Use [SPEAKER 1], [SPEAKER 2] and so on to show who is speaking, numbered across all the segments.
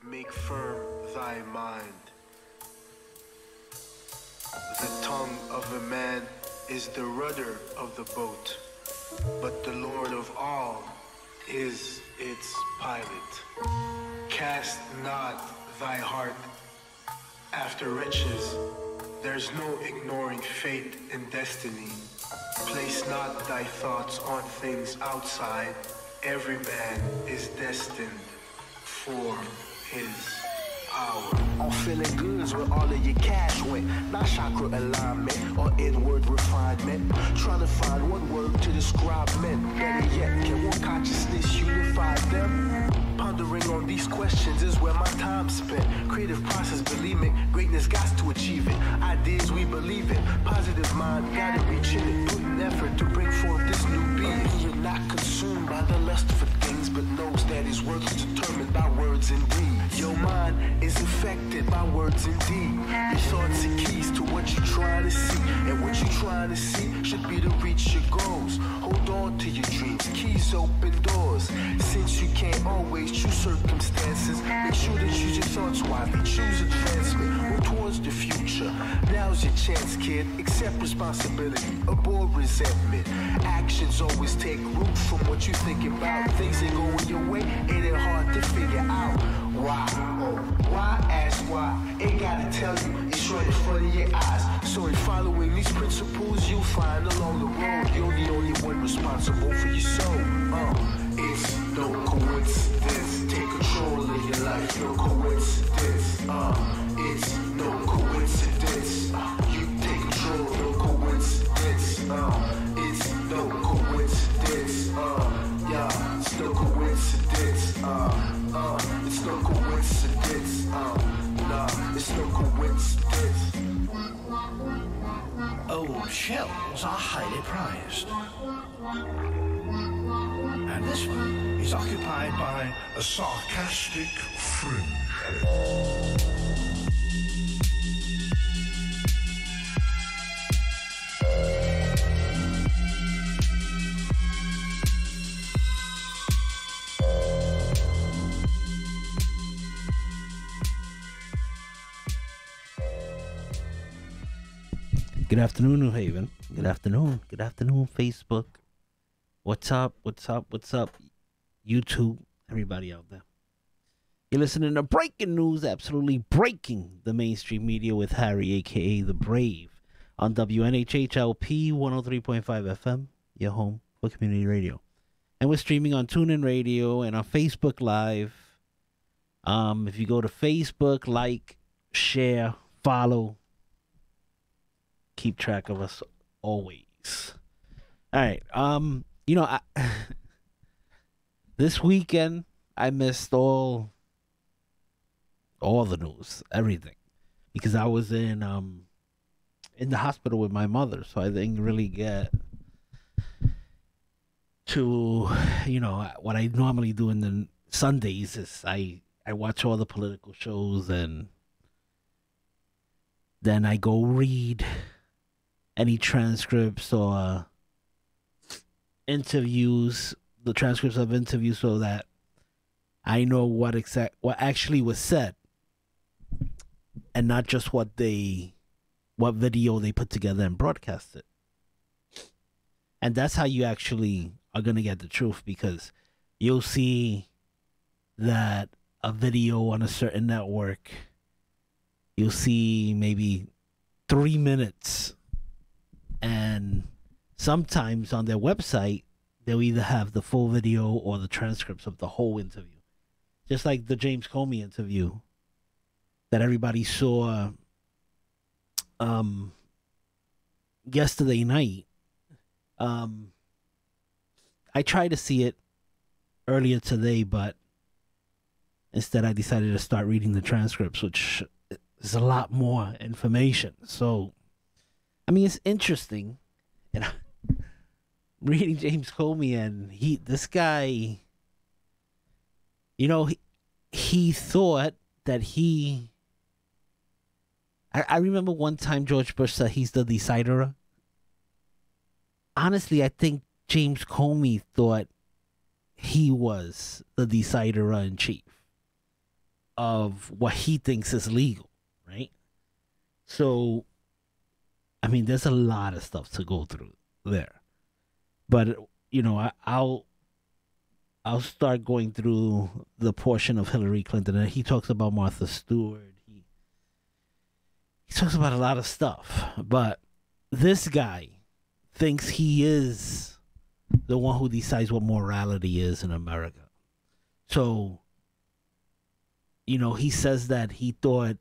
[SPEAKER 1] Make firm thy mind. The tongue of a man is the rudder of the boat, but the Lord of all is its pilot. Cast not thy heart after riches. There's no ignoring fate and destiny. Place not thy thoughts on things outside. Every man is destined for his hour.
[SPEAKER 2] On feeling goods where all of your cash went. Not chakra alignment or inward refinement. Trying to find one word to describe men. Better yet, can one consciousness unify them? Pondering on these questions is where my time spent. Creative process, believe me, greatness got to achieve it. Ideas we believe in, positive mind, gotta reach in it. Putting effort to bring forth this new being. You're not consumed by the lust for things, but knows that his work is determined by words and deeds. Your mind is affected by words and deeds. Your thoughts are keys to what you're trying to see, and what you're trying to see should be to reach your goals. Hold on to your dreams, keys open doors. Since you can't always choose circumstances, make sure to choose your thoughts wisely. Choose advancement, work towards the future. Now's your chance, kid. Accept responsibility, avoid resentment. Actions always take root from what you think about. Things ain't going your way, it ain't hard to figure out. Why? Oh, why? Ask why. Ain't gotta tell you, it's right in front of your eyes. So in following these principles, you'll find along the road you're the only one responsible for your soul. It's no coincidence. Take control of your life, no coincidence. It's no coincidence. You take control, no coincidence. It's no coincidence. Yeah, it's no coincidence. It's no coincidence. Nah, it's no coincidence.
[SPEAKER 3] Old shells are highly prized. And this one is occupied by a sarcastic fringe.
[SPEAKER 4] Good afternoon, New Haven. Good afternoon. Good afternoon, Facebook. What's up? What's up? What's up? YouTube. Everybody out there. You're listening to Breaking News, absolutely breaking the mainstream media with Harry, a.k.a. The Brave, on WNHHLP 103.5 FM, your home for community radio. And we're streaming on TuneIn Radio and on Facebook Live. If you go to Facebook, like, share, follow, keep track of us always. All right. This weekend I missed all the news, everything, because I was in the hospital with my mother, so I didn't really get to, what I normally do in the Sundays is I watch all the political shows, and then I go read any transcripts or interviews, the transcripts of interviews, so that I know what actually was said, and not just what video they put together and broadcast it. And that's how you actually are going to get the truth, because you'll see that a video on a certain network, you'll see maybe 3 minutes, and sometimes on their website they'll either have the full video or the transcripts of the whole interview, just like the James Comey interview that everybody saw yesterday night. I tried to see it earlier today, but instead I decided to start reading the transcripts, which is a lot more information. So, I mean, it's interesting. And reading James Comey, and this guy, he thought that I remember one time George Bush said he's the decider. Honestly, I think James Comey thought he was the decider in chief of what he thinks is legal, right? So, I mean, there's a lot of stuff to go through there. But, I'll start going through the portion of Hillary Clinton, and he talks about Martha Stewart. He talks about a lot of stuff. But this guy thinks he is the one who decides what morality is in America. So, he says that he thought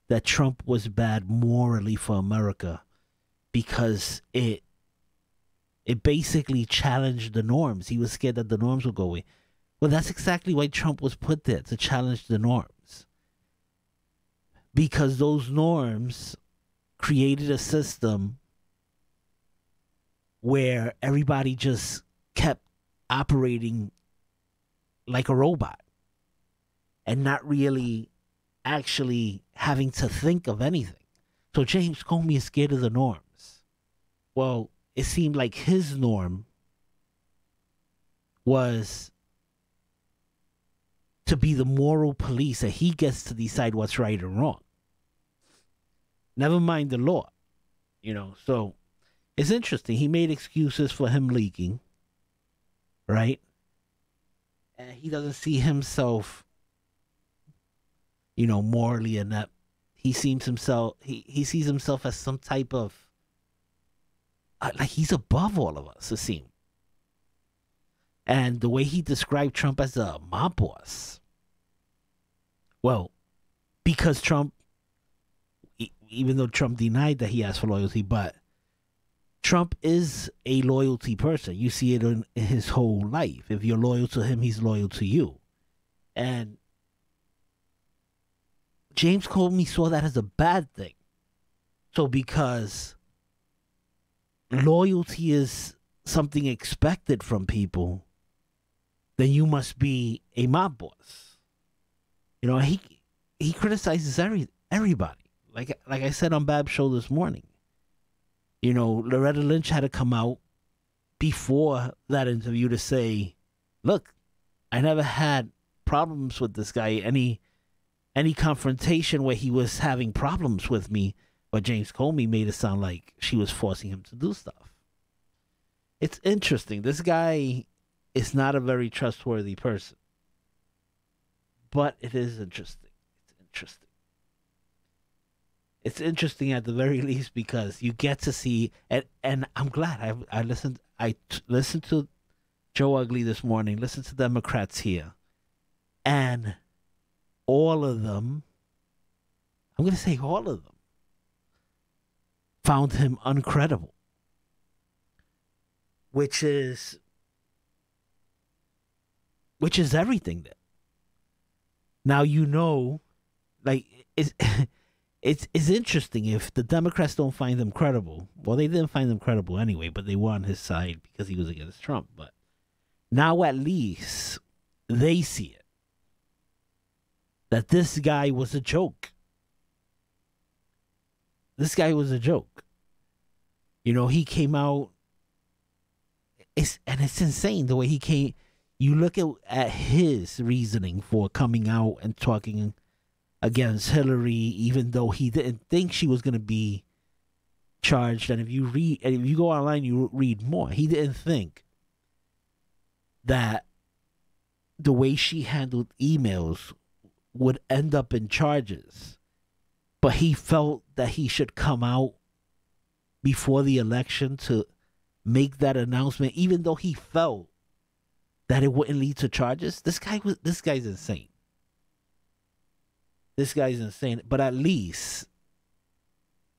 [SPEAKER 4] that Trump was bad morally for America because it basically challenged the norms. He was scared that the norms would go away. Well, that's exactly why Trump was put there, to challenge the norms. Because those norms created a system where everybody just kept operating like a robot and not really actually having to think of anything. So James Comey is scared of the norms. Well, it seemed like his norm was to be the moral police, that he gets to decide what's right or wrong. Never mind the law, So it's interesting. He made excuses for him leaking, right? And he doesn't see himself, morally inept. He sees himself as some type of, like he's above all of us, it seems. And the way he described Trump as a mob boss, well, because Trump, even though Trump denied that he asked for loyalty, but Trump is a loyalty person. You see it in his whole life. If you're loyal to him, he's loyal to you. And James Comey saw that as a bad thing. So because loyalty is something expected from people, then you must be a mob boss. He criticizes everybody. Like I said on Bab's show this morning. Loretta Lynch had to come out before that interview to say, look, I never had problems with this guy, any confrontation where he was having problems with me, but James Comey made it sound like she was forcing him to do stuff. It's interesting. This guy is not a very trustworthy person. But it is interesting. It's interesting at the very least because you get to see, and I'm glad I listened to Joe Ugly this morning, listened to Democrats here, and all of them, I'm going to say all of them, found him uncredible, which is everything there. Now, like, it's interesting if the Democrats don't find him credible. Well, they didn't find him credible anyway, but they were on his side because he was against Trump. But now at least they see it, that this guy was a joke. This guy was a joke. He came out. It's insane the way he came. You look at his reasoning for coming out and talking against Hillary, even though he didn't think she was going to be charged. And if you go online, you read more. He didn't think that the way she handled emails would end up in charges. But he felt that he should come out before the election to make that announcement, even though he felt that it wouldn't lead to charges. This guy's insane. This guy's insane. But at least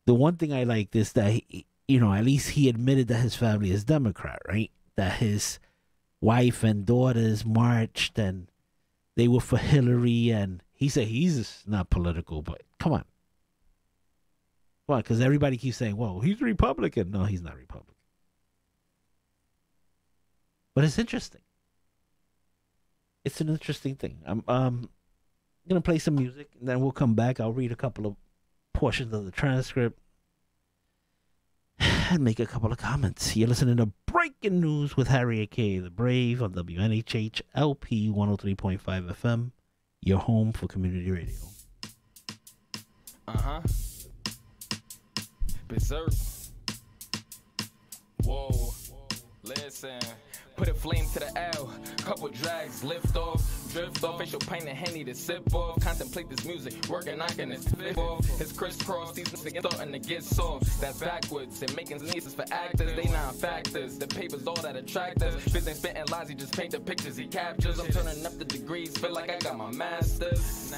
[SPEAKER 4] the one thing I liked is that at least he admitted that his family is Democrat, right? That his wife and daughters marched and they were for Hillary, and he said he's not political, but come on. Why? Because everybody keeps saying, well, he's Republican. No, he's not Republican. But it's interesting. It's an interesting thing. I'm going to play some music, and then we'll come back. I'll read a couple of portions of the transcript and make a couple of comments. You're listening to Breaking News with Harry, a.k.a. The Brave, on WNHH LP 103.5 FM, your home for community radio.
[SPEAKER 5] Berserk. Whoa. Listen. Put a flame to the L, couple drags, lift off, drift off, facial paint and Henny to sip off, contemplate this music, working, knocking his flip off, his crisscross, these niggas starting to get soft, that's backwards, and making nieces for actors, they non-factors, the paper's all that attract us, business spitting lies, he just paint the pictures he captures, I'm turning up the degrees, feel like I got my masters,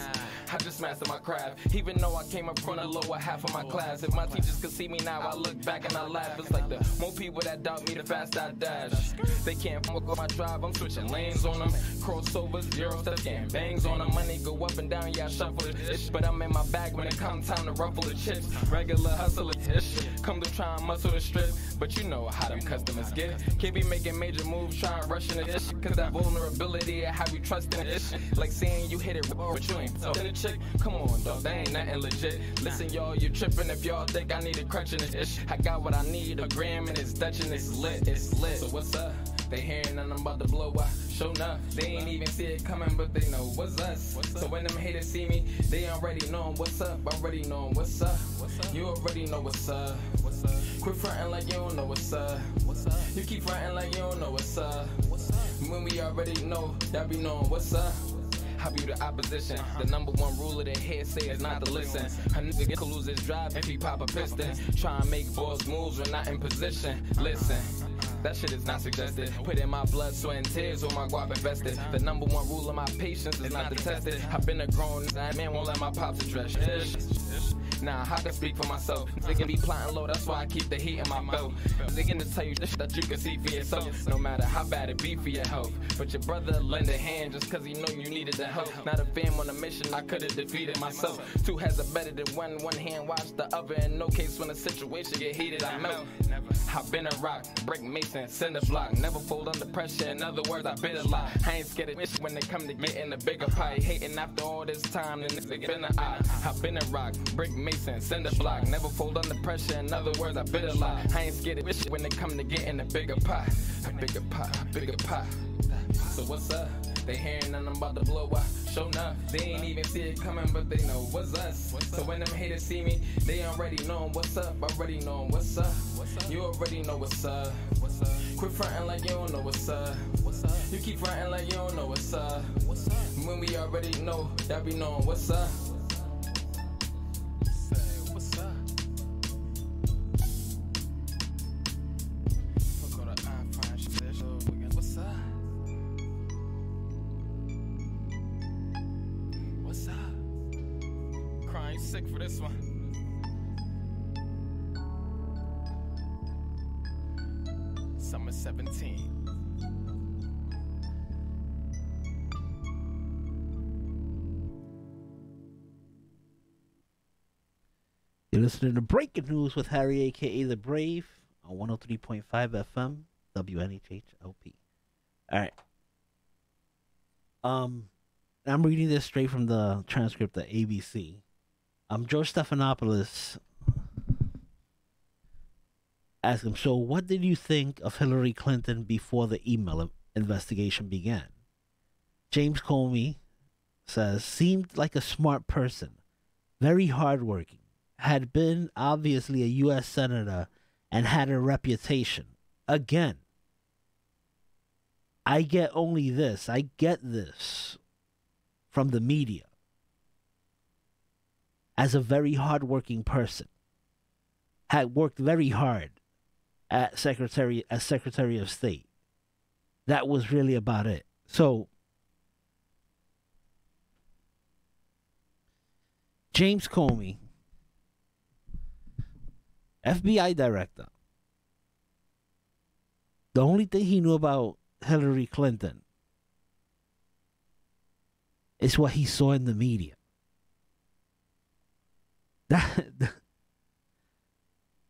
[SPEAKER 5] I just mastered my craft, even though I came up from the lower half of my class, if my teachers could see me now, I look back and I laugh, it's like the more people that doubt me, the faster I dash, they can't fuck with my drive, I'm switching lanes on them. Crossovers, zero steps, getting bangs on them. Money go up and down, yeah, I shuffle this. But I'm in my bag when it comes time to ruffle the chips. Regular hustlers, come to try and muscle the strip. But you know how them customers get. Can't be making major moves, try and rushing it. Cause that vulnerability, I have you trusting it. Like saying you hit it, but you ain't talking a chick. Come on, dog, that ain't nothing legit. Listen, y'all, you tripping if y'all think I need a crutch in this. I got what I need, a gram and it's Dutch and it's lit. So what's up? They hearing and I'm about to blow up. Show enough, they ain't even see it coming, but they know what's us. So when them haters see me, they already know what's up. Already know what's up. You already know what's up. Quit frontin' like you don't know what's up. You keep frontin' like you don't know what's up. When we already know that we know what's up. I view the opposition. The number one rule of the head say is not to listen. A nigga could lose his drive if he pop a piston. Try and make boss moves when not in position. Listen. That shit is not suggested. Put in my blood, sweat, and tears on my guap invested. The number one rule of my patience is not to test it. I've been a grown man, won't let my pops address it. Nah, I can speak for myself. They can be plotting low, that's why I keep the heat in my belt. They can to tell you this shit that you can see for yourself. No matter how bad it be for your health. But your brother lend a hand just cause he know you needed the help. Not a fam on a mission, I could've defeated myself. Two heads are better than one, one hand watch the other. In no case when the situation get heated, I melt. I've been a rock, brick mason, cinder block. Never fold under pressure, in other words, I bit a lot. I ain't scared of this when they come to getting a bigger pie. Hating after all this time, then it's been an eye. I've been a rock, brick mason, cinder block. Never fold under pressure, in other words, I bit a lot. I ain't scared of this when they come to getting a bigger pie. A bigger pie, a bigger pie. So what's up? They hearing and I'm about to blow up. Show enough, they ain't even see it coming, but they know what's us. So when them haters see me, they already know what's up. Already know what's up. You already know what's up. Quit frontin' like you don't know what's up. You keep frontin' like you don't know what's up. When we already know that we know what's up. What's up? What's up? sick for this one. Summer 17.
[SPEAKER 4] You're listening to Breaking News with Harry, a.k.a. The Brave, on 103.5 FM, WNHHLP. All right. I'm reading this straight from the transcript at ABC. George Stephanopoulos asked him, so what did you think of Hillary Clinton before the email investigation began? James Comey says, seemed like a smart person, very hardworking, had been obviously a U.S. senator and had a reputation. Again, I get only this. I get this from the media. As a very hardworking person, had worked very hard as Secretary of State. That was really about it. So, James Comey, FBI director, the only thing he knew about Hillary Clinton is what he saw in the media.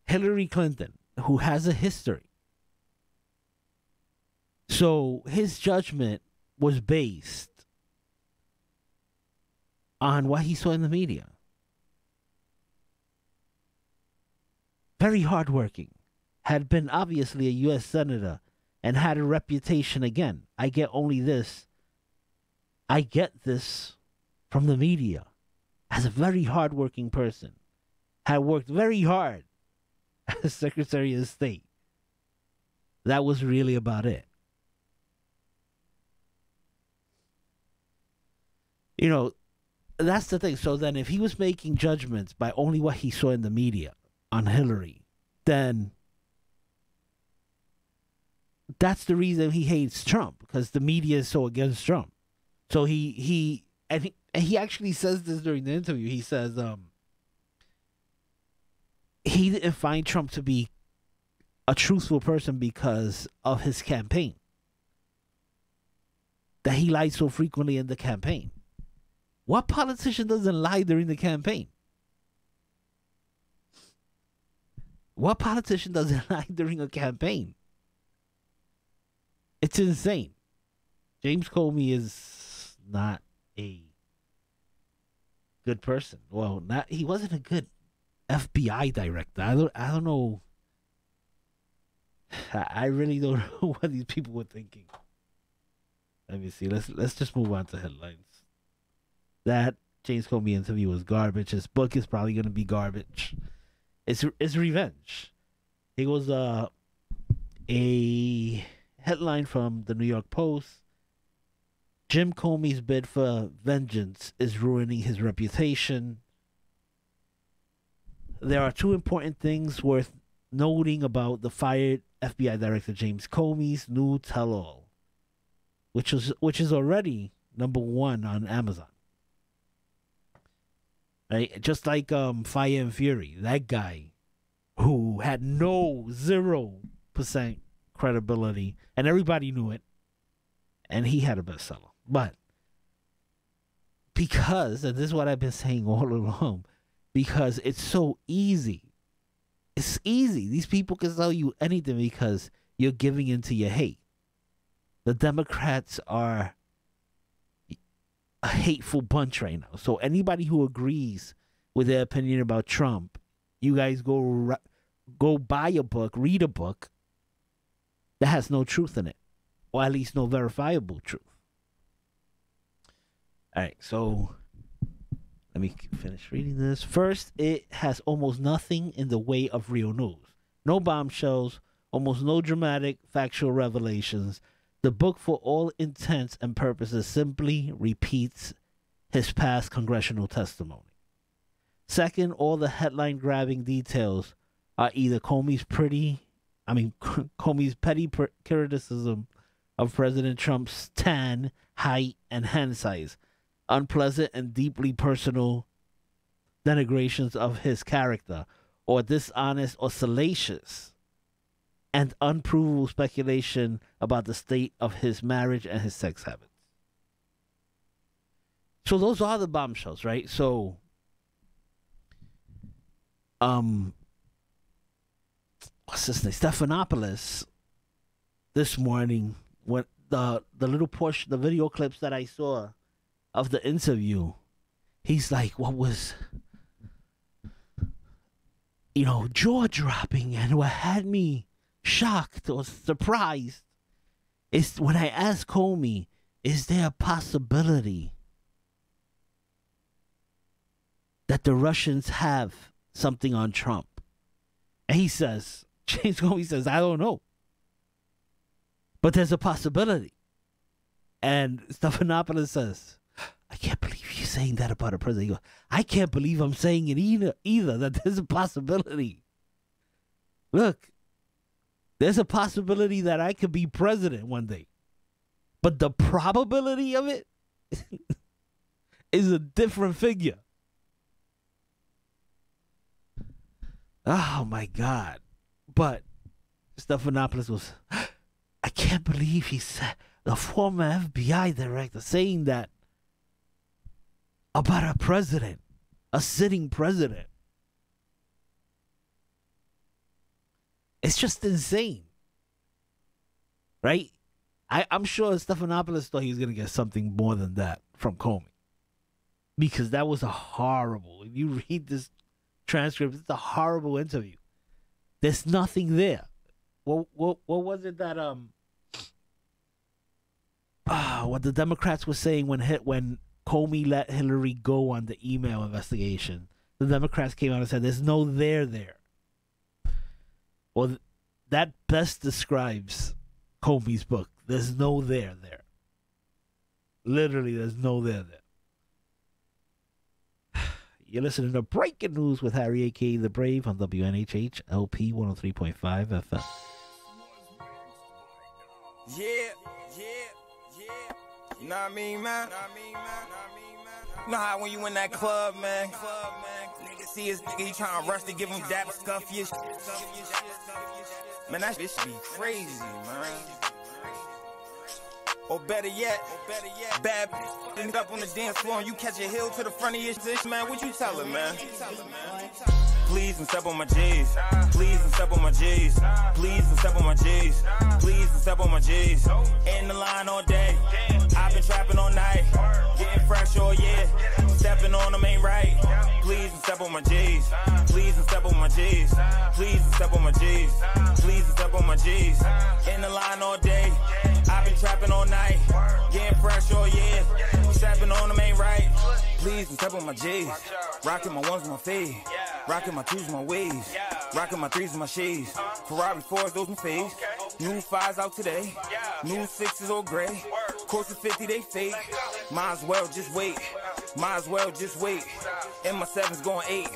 [SPEAKER 4] Hillary Clinton, who has a history. So his judgment was based on what he saw in the media. Very hardworking, had been obviously a U.S. senator, and had a reputation again. I get only this. I get this from the media. As a very hardworking person, had worked very hard as Secretary of State. That was really about it. You know, that's the thing. So then if he was making judgments by only what he saw in the media on Hillary, then that's the reason he hates Trump, because the media is so against Trump. So he actually says this during the interview. He says he didn't find Trump to be a truthful person because of his campaign. That he lied so frequently in the campaign. What politician doesn't lie during the campaign? What politician doesn't lie during a campaign? It's insane. James Comey is not a good person. Well, he wasn't a good FBI director. I don't know. I really don't know what these people were thinking. Let me see. Let's just move on to headlines. That James Comey interview was garbage. His book is probably going to be garbage. It's revenge. It was a headline from the New York Post. Jim Comey's bid for vengeance is ruining his reputation. There are two important things worth noting about the fired FBI Director James Comey's new tell-all, which is already #1 on Amazon. Right? Just like Fire and Fury, that guy who had 0% credibility, and everybody knew it, and he had a bestseller. But because, and this is what I've been saying all along, because it's so easy. It's easy. These people can tell you anything because you're giving into your hate. The Democrats are a hateful bunch right now. So anybody who agrees with their opinion about Trump, you guys go buy a book, read a book that has no truth in it, or at least no verifiable truth. All right, so let me finish reading this. First, it has almost nothing in the way of real news. No bombshells, almost no dramatic factual revelations. The book, for all intents and purposes, simply repeats his past congressional testimony. Second, all the headline-grabbing details are either Comey's petty criticism of President Trump's tan, height, and hand size, unpleasant and deeply personal denigrations of his character, or dishonest or salacious and unprovable speculation about the state of his marriage and his sex habits. So those are the bombshells, right? So, what's his name? Stephanopoulos, this morning, when the little portion, the video clips that I saw of the interview, he's like, what was, jaw-dropping, and what had me shocked or surprised is when I asked Comey, is there a possibility that the Russians have something on Trump? And he says, James Comey says, I don't know, but there's a possibility. And Stephanopoulos says, I can't believe you're saying that about a president. He goes, I can't believe I'm saying it either, that there's a possibility. Look, there's a possibility that I could be president one day. But the probability of it is a different figure. Oh, my God. But Stephanopoulos was, I can't believe he said, the former FBI director saying that about a president, a sitting president. It's just insane. Right? I'm sure Stephanopoulos thought he was going to get something more than that from Comey. Because that was a horrible, if you read this transcript, it's a horrible interview. There's nothing there. What was it that what the Democrats were saying when Comey let Hillary go on the email investigation? The Democrats came out and said there's no there. Well, that best describes Comey's book. There's no there. Literally, there's no there. You're listening to Breaking News with Harry A.K. The Brave on WNHH LP 103.5 FM.
[SPEAKER 6] Yeah. You know what I mean, man? You know how when you in that club, man, nigga see his nigga, he trying to rush to give him dap scuff your shit. Man, that bitch be crazy, man. Or better yet, bad bitch end up on the dance floor and you catch a heel to the front of your shit, man. What you tellin', man? Please don't step on my J's. Please don't step on my J's. Please don't step on my J's. Please don't step on my J's. In the line all day. I've been trapping all night. Getting fresh all year. Stepping on them ain't right. Please don't step on my J's. Please don't step on my J's. Please don't step on my J's. Please don't step on my G's. In the line all day. I've been trapping all night. Getting fresh all year. Stepping on them ain't right. Please don't step on my J's. Rocking my ones, my fade. Rocking my twos, my ways. Rocking my threes and my shades. Ferrari 4s, those my fades. New 5s out today. New 6s all gray. Course of 50, they fake. Might as well just wait. Might as well just wait. And my 7's going 8.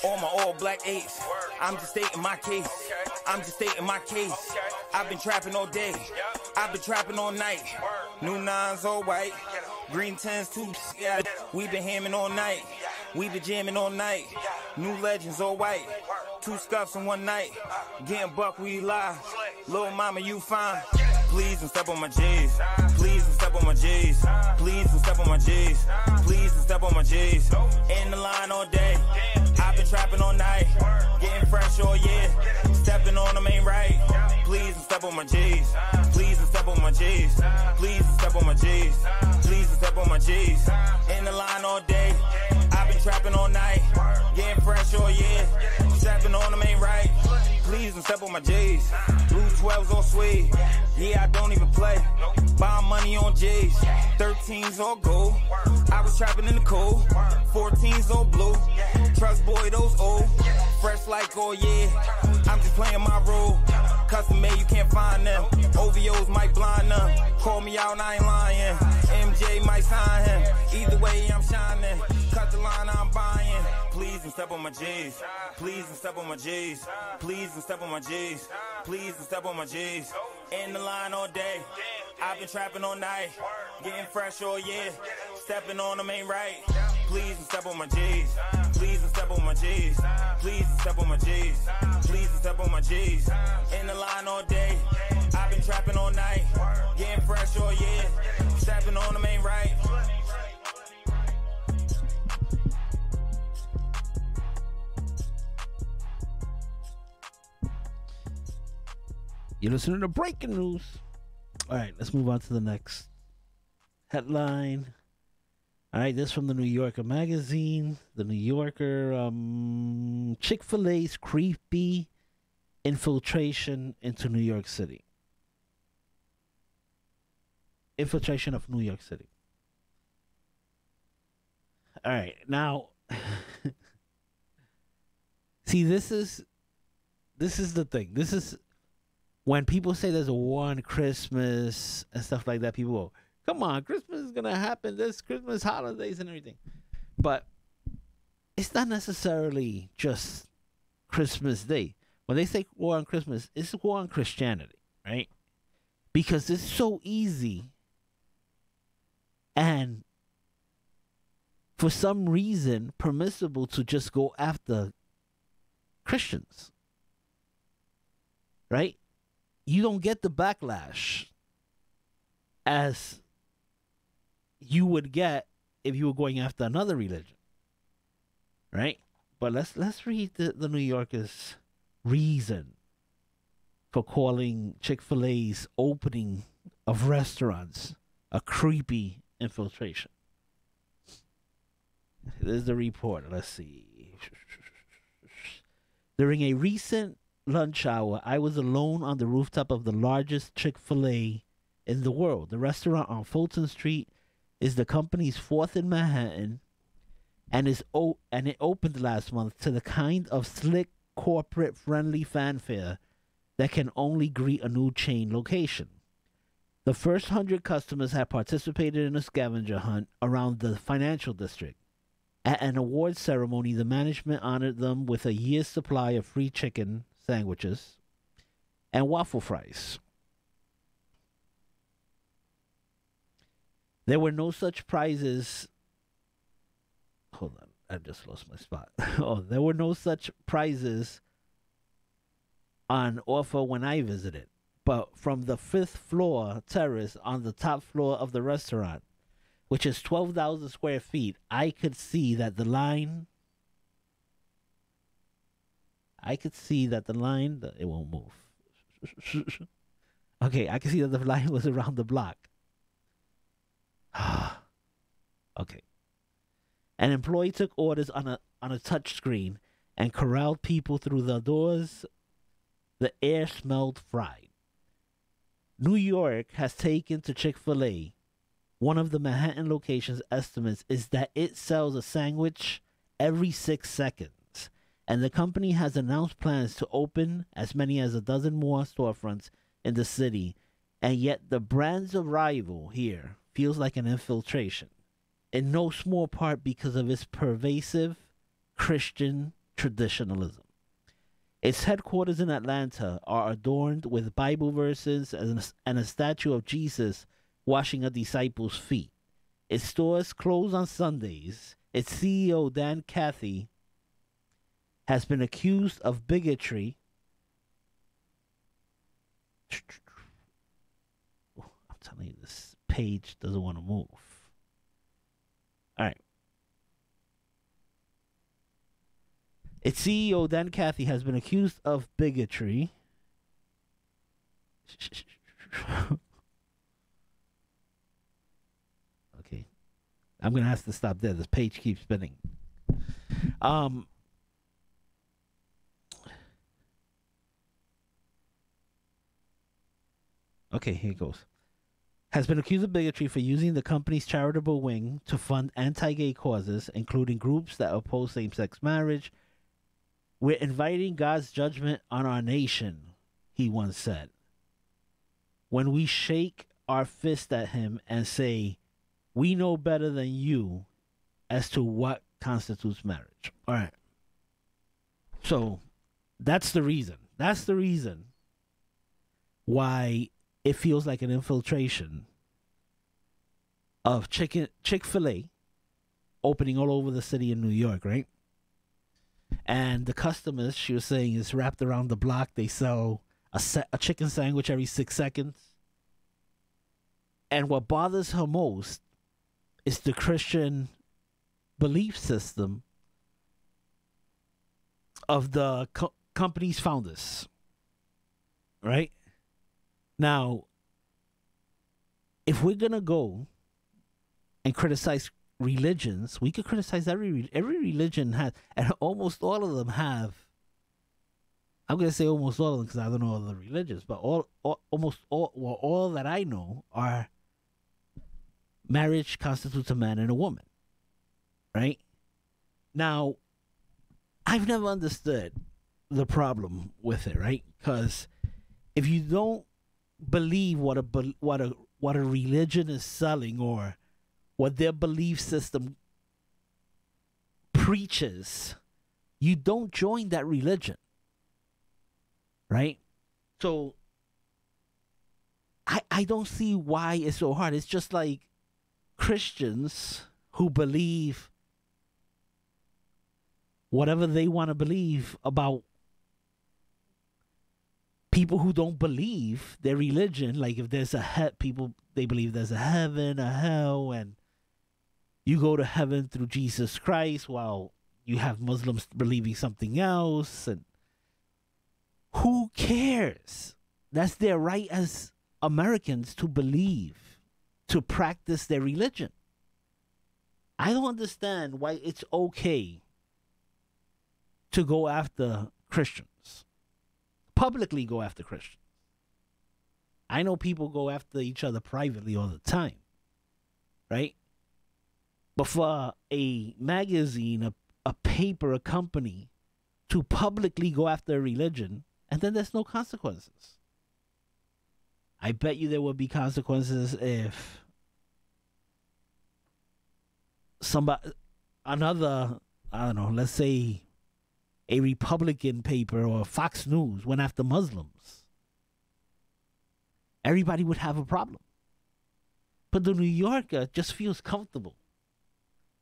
[SPEAKER 6] All my all black 8s. I'm just stating my case. I'm just stating my case. I've been trapping all day. I've been trapping all night. New 9s all white. Green 10s too. Yeah. We been hamming all night. We been jamming all night. New legends all white. 2 scuffs in one night. Getting buck, we live. Little mama, you fine. Please don't step on my J's. Please don't step on my J's. Please don't step on my J's. Please don't step on my J's. In the line all day. I've been trapping all night. Getting fresh all year. Stepping on them ain't right. Please don't step on my J's. Please don't step on my J's. Please don't step on my J's. Please don't step on my J's. In the line all day. I've been trapping all night. Getting fresh all year. Stepping on them ain't right. Please don't step on my J's. Blue 12s all suede. Yeah, I don't even play. Buying money on J's. 13s all gold. I was trapping in the cold. 14s all blue. Trust boy, those old. Fresh like all year. I'm just playing my role. Custom made, you can't find them. OVOs might blind them. Call me out, I ain't lying. MJ might sign him. Either way, I'm shining. Cut the line, I'm buying. Please don't step on my J's. Please don't step on my J's. Please don't step on my J's. Please don't step on my J's. In the line all day. I've been trapping all night. Getting fresh all year. Stepping on them ain't right. Please don't step on my J's. Please don't step on my G's. Please step on my G's. Please step on my G's. In the line all day. I've been trapping all night. Getting fresh all year. Stepping on them ain't right.
[SPEAKER 4] You're listening to Breaking News. All right, let's move on to the next headline. All right, this from the New Yorker magazine. The New Yorker, Chick-fil-A's creepy infiltration into New York City. Infiltration of New York City. All right, now, see, this is the thing. This is when people say there's a war on Christmas and stuff like that. People go, come on, Christmas is gonna happen. There's Christmas holidays and everything, but it's not necessarily just Christmas Day. When they say war on Christmas, it's a war on Christianity, right? Because it's so easy, and for some reason, permissible to just go after Christians, right? You don't get the backlash as you would get if you were going after another religion, right? But let's read the New Yorker's reason for calling Chick-fil-A's opening of restaurants a creepy infiltration. There's the report. Let's see. During a recent lunch hour, I was alone on the rooftop of the largest Chick-fil-A in the world. The restaurant on Fulton Street is the company's fourth in Manhattan, and it opened last month to the kind of slick, corporate-friendly fanfare that can only greet a new chain location. The first 100 customers had participated in a scavenger hunt around the financial district. At an awards ceremony, the management honored them with a year's supply of free chicken sandwiches and waffle fries. There were no such prizes. Hold on, I just lost my spot. There were no such prizes on offer when I visited. But from the 5th floor terrace on the top floor of the restaurant, which is 12,000 square feet, I could see that the line. It won't move. Okay, I can see that the line was around the block. Okay. An employee took orders on a touch screen and corralled people through the doors. The air smelled fried. New York has taken to Chick-fil-A. One of the Manhattan location's estimates is that it sells a sandwich every 6 seconds. And the company has announced plans to open as many as a dozen more storefronts in the city. And yet the brand's arrival here feels like an infiltration, in no small part because of its pervasive Christian traditionalism. Its headquarters in Atlanta are adorned with Bible verses and a statue of Jesus washing a disciple's feet. Its stores close on Sundays. Its CEO, Dan Cathy, has been accused of bigotry. I'm telling you, this page doesn't want to move. All right. Its CEO, Dan Cathy, has been accused of bigotry. Okay. I'm going to have to stop there. This page keeps spinning. Okay, here it goes. Has been accused of bigotry for using the company's charitable wing to fund anti-gay causes, including groups that oppose same-sex marriage. We're inviting God's judgment on our nation, he once said, when we shake our fist at him and say, we know better than you as to what constitutes marriage. All right. So that's the reason. That's the reason why it feels like an infiltration of Chick-fil-A opening all over the city in New York, right? And the customers, she was saying, is wrapped around the block. They sell a chicken sandwich every 6 seconds. And what bothers her most is the Christian belief system of the company's founders. Right? Now, if we're going to go and criticize religions, we could criticize every religion has, and almost all of them have. I'm going to say almost all of them because I don't know all the religions, but almost all that I know are marriage constitutes a man and a woman. Right? Now, I've never understood the problem with it, right? Because if you don't believe what a religion is selling or what their belief system preaches, you don't join that religion. Right? So I don't see why it's so hard. It's just like Christians who believe whatever they want to believe about people who don't believe their religion. Like if there's people, they believe there's a heaven, a hell, and you go to heaven through Jesus Christ, while you have Muslims believing something else. And who cares? That's their right as Americans to believe, to practice their religion. I don't understand why it's okay to go after Christians, publicly go after Christians. I know people go after each other privately all the time, right? But for a magazine, a paper, a company to publicly go after a religion, and then there's no consequences. I bet you there would be consequences if another, I don't know, let's say a Republican paper or Fox News went after Muslims. Everybody would have a problem. But the New Yorker just feels comfortable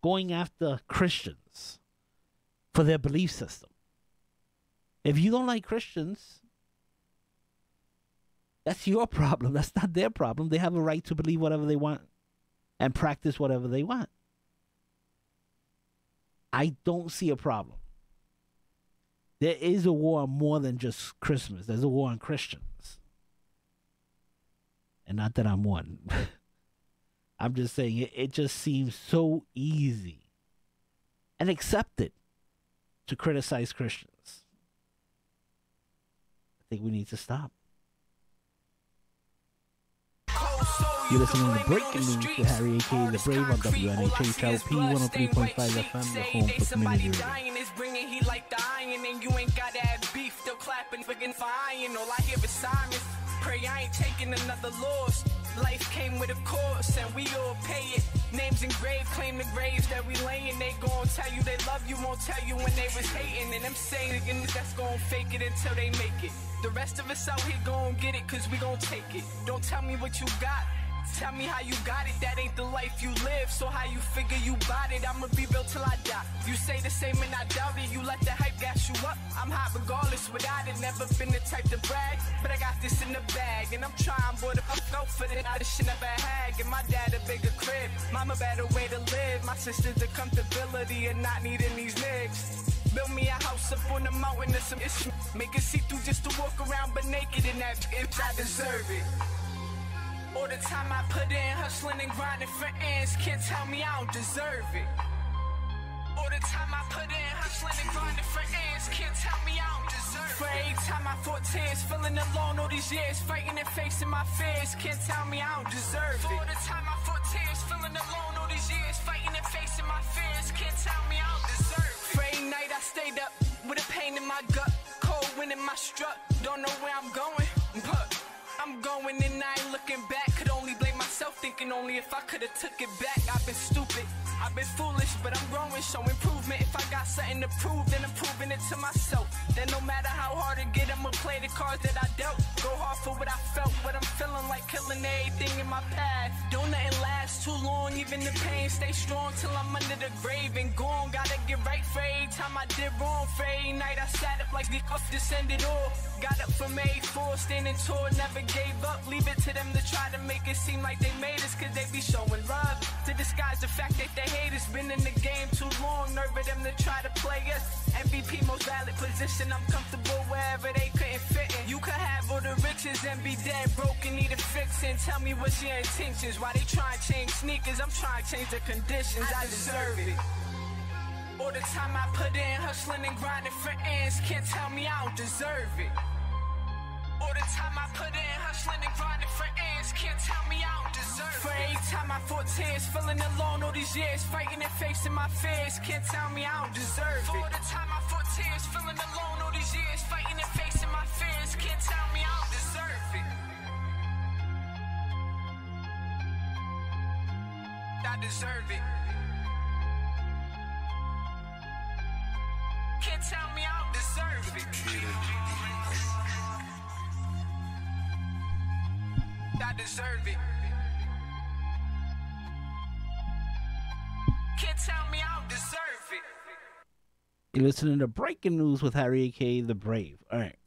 [SPEAKER 4] going after Christians for their belief system. If you don't like Christians, that's your problem. That's not their problem. They have a right to believe whatever they want and practice whatever they want. I don't see a problem. There is a war on more than just Christmas. There's a war on Christians. And not that I'm one. I'm just saying it just seems so easy and accepted to criticize Christians. I think we need to stop. You're listening to Breaking News with Harry A.K. The Brave on WNHHLP 103.5 FM, the home for community radio.
[SPEAKER 7] He like the iron, and you ain't got that beef, still clapping, friggin' fine. All I hear is sirens. Pray I ain't taking another loss. Life came with a course, and we all pay it. Names engraved, claim the graves that we laying. They gon' tell you they love you, won't tell you when they was hating. And them saying that's gon' fake it until they make it. The rest of us out here gon' get it, cause we gon' take it. Don't tell me what you got. Tell me how you got it, that ain't the life you live. So how you figure you bought it, I'ma be built till I die. You say the same and I doubt it, you let the hype gas you up. I'm hot regardless, without it, never been the type to brag. But I got this in the bag, and I'm trying, boy, to go for it. I just shit never had, give my dad a bigger crib. Mama better way to live, my sister's the comfortability and not needing these niggas. Build me a house up on the mountain or some issue. Make it see through just to walk around but naked in that bitch, I deserve it. All the time I put in, hustling and grinding for ends, can't tell me I don't deserve it. All the time I put in, hustling and grinding for ends, can't tell me I don't deserve it. For every time I fought tears, feeling alone all these years, fighting and facing my fears, can't tell me I don't deserve it. All the time I fought tears, feeling alone all these years, fighting and facing my fears, can't tell me I don't deserve it. For every night I stayed up, with a pain in my gut, cold wind in my strut, don't know where I'm going, but I'm going and I ain't looking back. Could only blame myself, thinking only if I could've took it back. I've been stupid, I've been foolish, but I'm growing, show improvement. If I got something to prove, then I'm proving it to myself. Then no matter how hard it get, I'ma play the cards that I dealt. Go hard for what I felt, what I'm feeling like, killing everything in my path. Don't nothing last too long, even the pain stay strong till I'm under the grave and gone. Gotta get right for every time I did wrong. For every night I sat up like the cuff descended off. Got up from A4, standing tall, never gave up. Leave it to them to try to make it seem like they made us, cause they be showing love to disguise the fact that they hate us. Been in the game too long, nerve of them to try to play us. MVP most valid position, I'm comfortable wherever they couldn't fit in. You could have all the riches and be dead broke and need a fixin'. Tell me what's your intentions, why they try to change sneakers, I'm trying to change the conditions, I deserve it. All the time I put in, hustling and grinding for ends, can't tell me I don't deserve it. All the time I put in, hustling and grinding for ends, can't tell me I don't deserve it. For every time I fought tears, feeling alone all these years, fighting and facing my fears, can't tell me I don't deserve it. For all the time I fought tears, feeling alone all these years, fighting and facing my fears, can't tell me I don't deserve it. I deserve it. Can't tell me I don't deserve it. I deserve it. Can't tell me I don't deserve it.
[SPEAKER 4] You're listening to Breaking News with Harry A.K.A. The Brave. All right.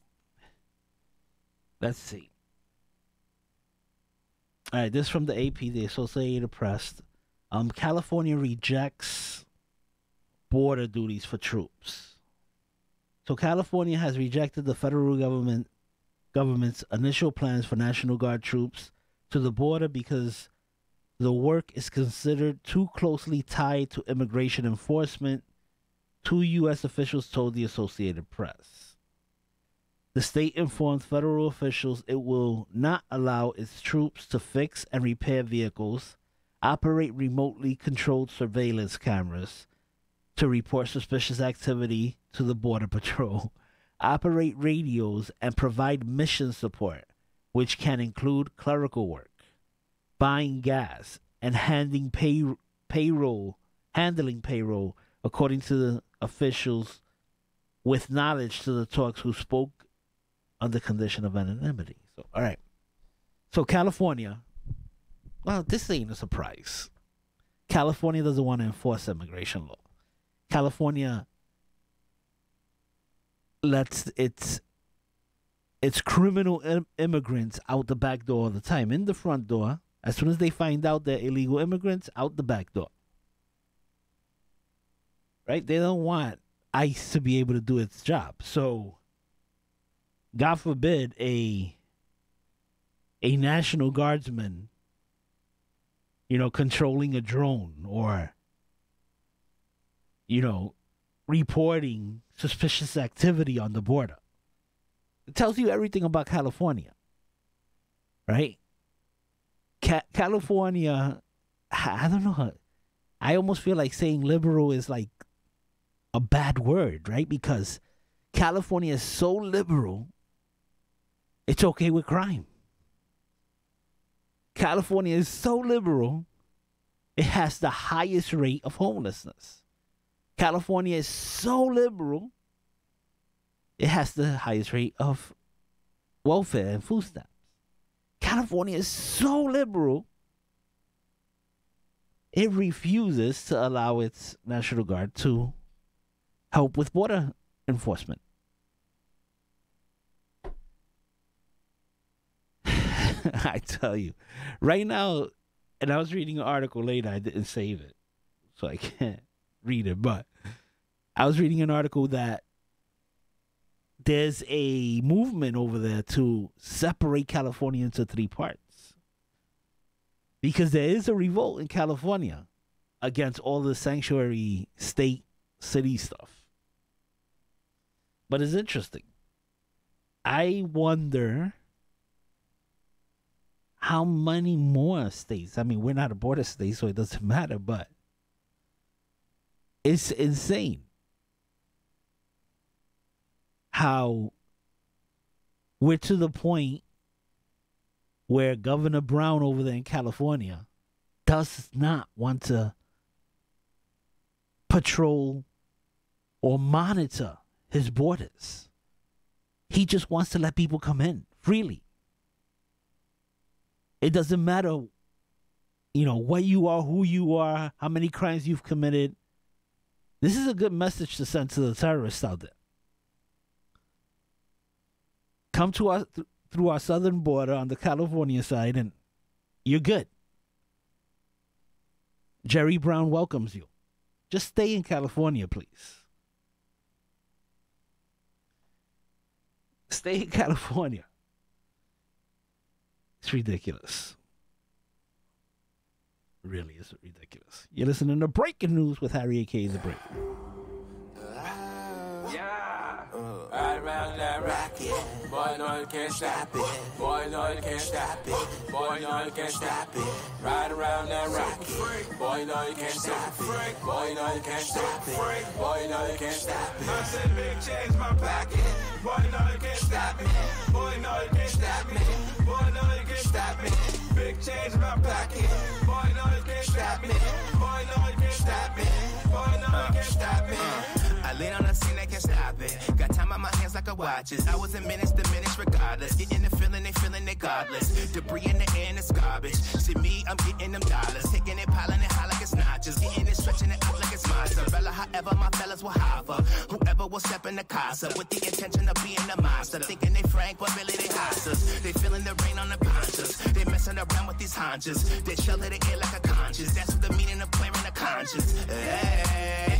[SPEAKER 4] Let's see. All right, this from the AP, the Associated Press. California rejects border duties for troops. So California has rejected the federal government's initial plans for National Guard troops to the border because the work is considered too closely tied to immigration enforcement, two U.S. officials told the Associated Press. The state informed federal officials it will not allow its troops to fix and repair vehicles, operate remotely controlled surveillance cameras, to report suspicious activity to the Border Patrol, operate radios, and provide mission support, which can include clerical work, buying gas, and handling payroll, according to the officials with knowledge to the talks who spoke under condition of anonymity. So, all right. So California, well, this ain't a surprise. California doesn't want to enforce immigration law. California lets its criminal immigrants out the back door all the time. In the front door, as soon as they find out they're illegal immigrants, out the back door. Right? They don't want ICE to be able to do its job. So, God forbid a National Guardsman, controlling a drone or, reporting suspicious activity on the border. It tells you everything about California, right? California, I don't know. I almost feel like saying liberal is like a bad word, right? Because California is so liberal, it's okay with crime. California is so liberal, it has the highest rate of homelessness. California is so liberal, it has the highest rate of welfare and food stamps. California is so liberal, it refuses to allow its National Guard to help with border enforcement. I tell you, right now, and I was reading an article later, I didn't save it, so I can't read it, but I was reading an article that there's a movement over there to separate California into three parts. Because there is a revolt in California against all the sanctuary state city stuff. But it's interesting. I wonder how many more states, I mean, we're not a border state, so it doesn't matter, but it's insane how we're to the point where Governor Brown over there in California does not want to patrol or monitor his borders. He just wants to let people come in freely. It doesn't matter what you are, who you are, how many crimes you've committed. This is a good message to send to the terrorists out there. Come to us through our southern border on the California side, and you're good. Jerry Brown welcomes you. Just stay in California, please. Stay in California. It's ridiculous. Really is ridiculous. You're listening to Breaking News with Harry A.K.A. The Break.
[SPEAKER 8] Right around that rocket. Boy, no, you can't stop it. Boy, no, you can't stop it. Boy, no, you can't stop it. Right around that rocket. Boy, no, you can't stop it. Boy, no, you can't stop it. Boy, no, you can't stop it. I said big change my pocket. Boy, no, you can't stop me. Boy, no, you can't stop me. Boy, no, you can't stop me. Big change in my pocket. Boy, no, you can't stop me. Boy, no, you can't stop me. Boy, no, you can't stop me. I lean on the scene, they can't stop it. Got time on my hands like a watches. I was in minutes, diminish regardless. Getting the feeling, they feeling they godless. Debris in the air and it's garbage. See me, I'm getting them dollars. Taking it, piling it high like it's notches. Getting it, stretching it out like it's mozzarella. However, my fellas will hover. Whoever will step in the casa with the intention of being a monster. Thinking they frank, but really they hostas. They feeling the rain on the ponchos. They messing around with these haunches. They shelter the air like a conscience. That's what the meaning of clearing the conscience. Hey.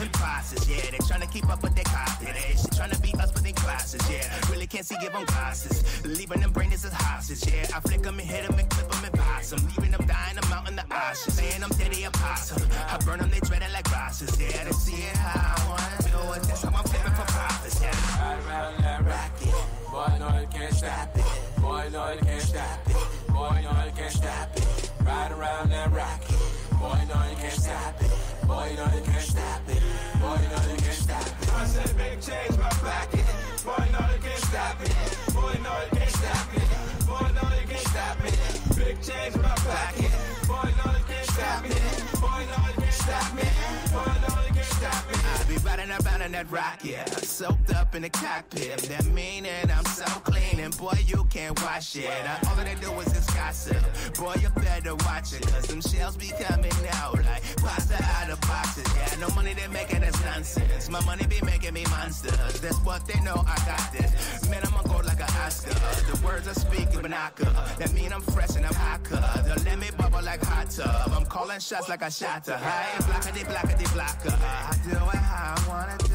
[SPEAKER 8] Imposters, yeah, they tryna keep up with their copy. They tryna beat us with their classes, yeah. Really can't see, give them glasses. Leaving them brainless as hostage, yeah. I flick them and hit them and clip them and pass them. Leaving them dying, I'm out in the ashes. Saying I'm dead, they apostle. I burn them, they dread it like rosses, yeah. They see it how I wanna do it. That's how I'm flipping for profits, yeah. Right around that rocket. Boy, no, you can't stop it. Boy, no, you can't stop it. Boy, no, you can't stop it. Right around that rocket. Boy, no, you can't stop it. Boy, no, you can't stop it. Boy, no, you can't stop it. I said big change my pocket. Boy, no, you can't stop it. Boy, no, you can't stop it. Boy, no, you can't stop it. Big change my pocket. Boy, no, you can't stop it. Boy, no, you can't stop it. Boy, no, you can't stop it. I be riding around in that rock, yeah. Soaked up in the cockpit. That meaning I'm so clean, and boy, you can't wash it. All that they do is just gossip. Boy, you better watch it, cause them shells be coming out like pasta out of boxes. Yeah, no money they making, that's nonsense. My money be making me monsters. That's what they know, I got this. Man, I'm gonna go like an Oscar. The words I speak, binocular. That mean I'm fresh and I'm hotter. Don't let me bubble like hot tub. I'm calling shots like I shot to. Hey, blockity, blocker. I do it how I wanna do.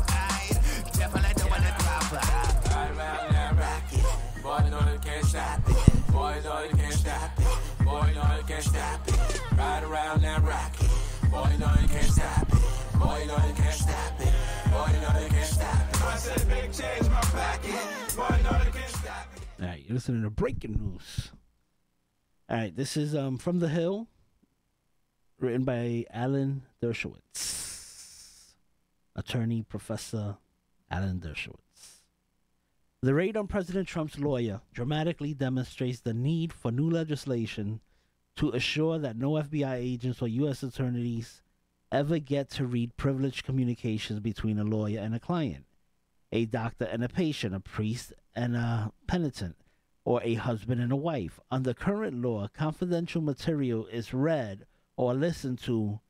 [SPEAKER 8] I definitely do it proper. Right around that rocket. Boy, no, you can't stop it. Boy, no, you can't stop it. Boy, no, you can't stop it. Right around that rocket. Boy, no, you can't stop it. Boy, no, you can't stop it. Boy, no, you can't stop it. I said big change my pocket. Boy, no, you can't stop it.
[SPEAKER 4] All right, you're listening to Breaking News. All right, this is From the Hill, written by Alan Dershowitz, attorney Professor Alan Dershowitz. The raid on President Trump's lawyer dramatically demonstrates the need for new legislation to assure that no FBI agents or U.S. attorneys ever get to read privileged communications between a lawyer and a client, a doctor and a patient, a priest and a penitent, or a husband and a wife. Under current law, confidential material is read or listened to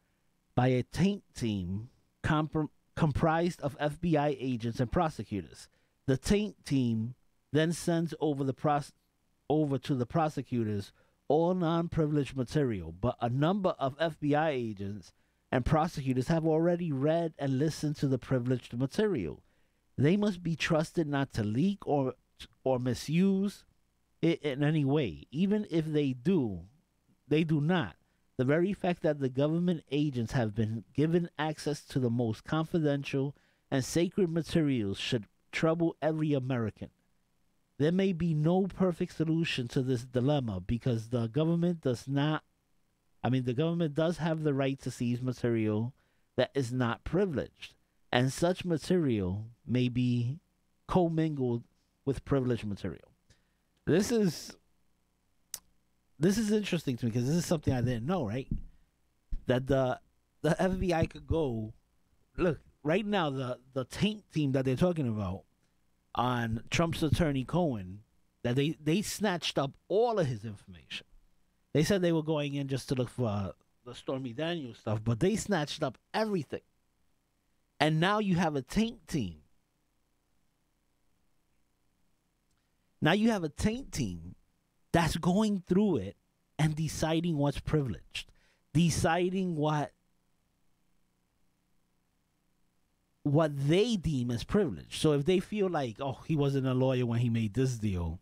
[SPEAKER 4] by a taint team comprised of FBI agents and prosecutors. The taint team then sends over to the prosecutors all non-privileged material, but a number of FBI agents and prosecutors have already read and listened to the privileged material. They must be trusted not to leak or misuse it in any way. Even if they do not. The very fact that the government agents have been given access to the most confidential and sacred materials should trouble every American. There may be no perfect solution to this dilemma because the government does have the right to seize material that is not privileged, and such material may be commingled with privileged material. This is interesting to me because this is something I didn't know, right? That the FBI could go, look, right now the taint team that they're talking about on Trump's attorney Cohen, that they snatched up all of his information. They said they were going in just to look for the Stormy Daniels stuff, but they snatched up everything. And now you have a taint team. Now you have a taint team that's going through it and deciding what's privileged, deciding what they deem as privilege. So if they feel like, oh, he wasn't a lawyer when he made this deal,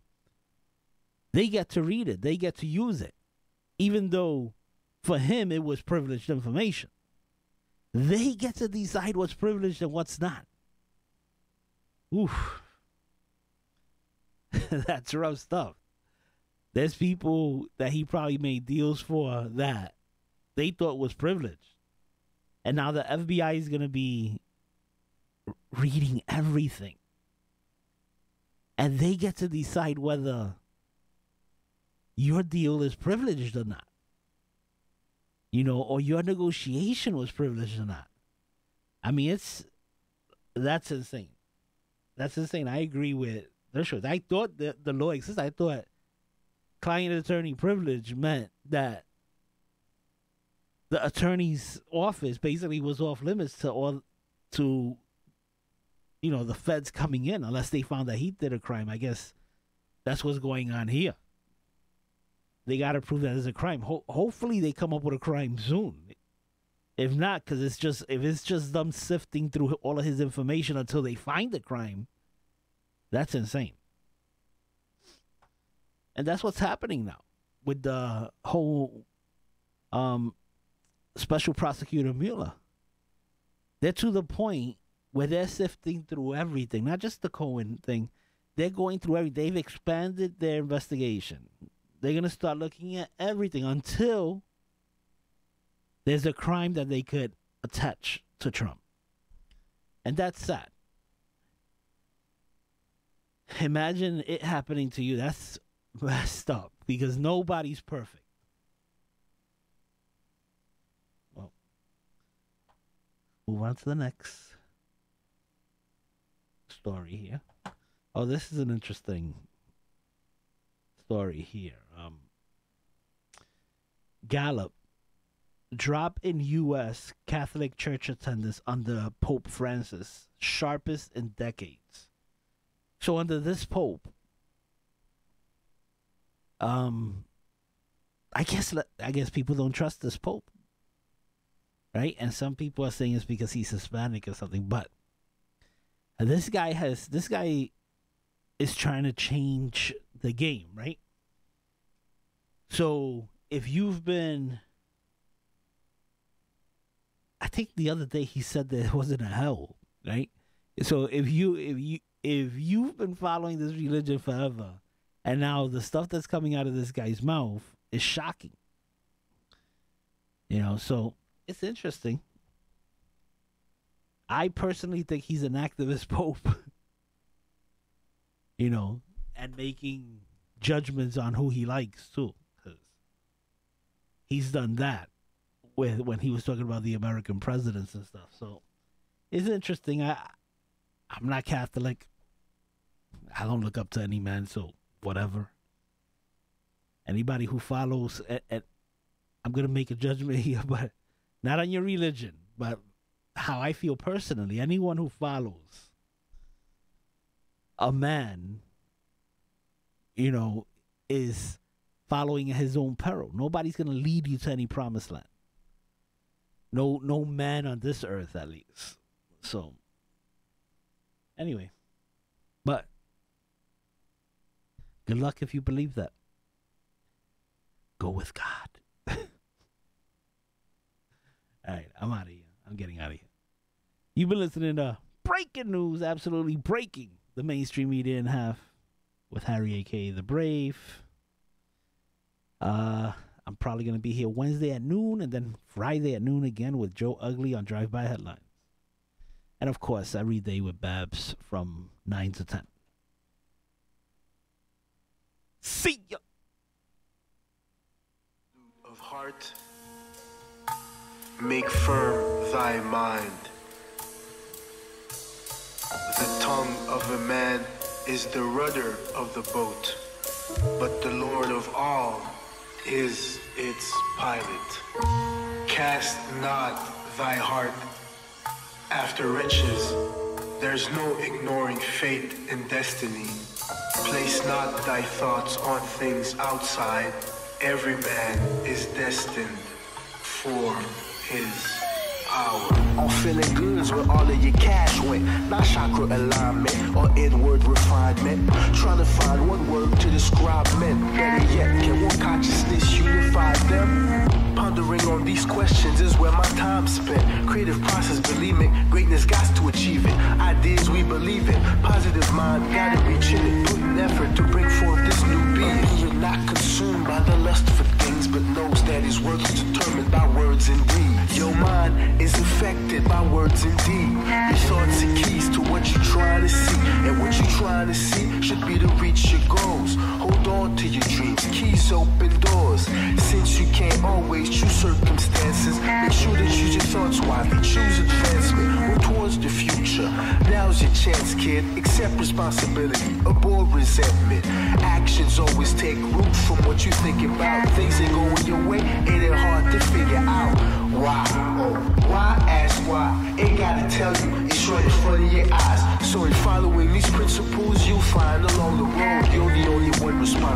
[SPEAKER 4] they get to read it. They get to use it. Even though for him it was privileged information. They get to decide what's privileged and what's not. Oof. That's rough stuff. There's people that he probably made deals for that they thought was privileged. And now the FBI is going to be reading everything. And they get to decide whether your deal is privileged or not. You know, or your negotiation was privileged or not. I mean, that's insane. That's insane. I agree with their shows. I thought that the law exists. I thought client attorney privilege meant that the attorney's office basically was off limits to the feds coming in unless they found that he did a crime. I guess that's what's going on here. They got to prove that it's a crime. Hopefully they come up with a crime soon. If not, because if it's just them sifting through all of his information until they find the crime, that's insane. And that's what's happening now with the whole special prosecutor Mueller. They're to the point where they're sifting through everything, not just the Cohen thing. They're going through everything. They've expanded their investigation. They're going to start looking at everything until there's a crime that they could attach to Trump. And that's sad. Imagine it happening to you. That's messed up because nobody's perfect. Well, move on to the next story here. Oh, this is an interesting story here. Gallup, drop in U.S. Catholic Church attendance under Pope Francis, sharpest in decades. So under this Pope, I guess people don't trust this Pope, right? And some people are saying it's because he's Hispanic or something. But this guy is trying to change the game, right? So if you've been, I think the other day he said that it wasn't a hell, right? So if you've been following this religion forever, and now the stuff that's coming out of this guy's mouth is shocking. So it's interesting. I personally think he's an activist Pope. And making judgments on who he likes too. Because he's done that when he was talking about the American presidents and stuff. So it's interesting. I'm not Catholic. I don't look up to any man, so whatever. Anybody who follows, I'm going to make a judgment here, but not on your religion, but how I feel personally. Anyone who follows a man, is following at his own peril. Nobody's going to lead you to any promised land. No man on this earth, at least. So, anyway. But, good luck if you believe that. Go with God. All right, I'm out of here. I'm getting out of here. You've been listening to Breaking News, absolutely breaking the mainstream media in half with Harry, a.k.a. The Brave. I'm probably going to be here Wednesday at noon and then Friday at noon again with Joe Ugly on Drive By Headlines. And, of course, every day with Babs from 9 to 10. See ya!
[SPEAKER 1] Of heart, make firm thy mind. The tongue of a man is the rudder of the boat, but the Lord of all is its pilot. Cast not thy heart after riches. There's no ignoring fate and destiny. Place not thy thoughts on things outside. Every man is destined for his hour.
[SPEAKER 2] On feeling goods where all of your cash went. Not chakra alignment or inward refinement. Trying to find one word to describe men. Better yet, can one consciousness unify them? Pondering on these questions is where my time spent. Creative process, believe me, greatness got to achieve it. Ideas we believe in, positive mind, gotta reach in it. Put an effort to bring forth this new being. You're not consumed by the lust for things, but knows that his worth is determined by words and deeds. Your mind is affected by words and deeds. Your thoughts are keys to what you're trying to see, and what you're trying to see should be to reach your goals. Hold on to your dreams, keys open doors. Since you can't always choose circumstances, make sure to choose your thoughts wisely. Choose advancement, move towards the future. Now's your chance, kid. Accept responsibility, avoid resentment. Actions always take root from what you think about. Things ain't going your way, it ain't hard to figure out. Why? Oh, why? Ask why. Ain't gotta tell you, it's right in front of your eyes. So in following these principles, you'll find along the road you're the only one responsible.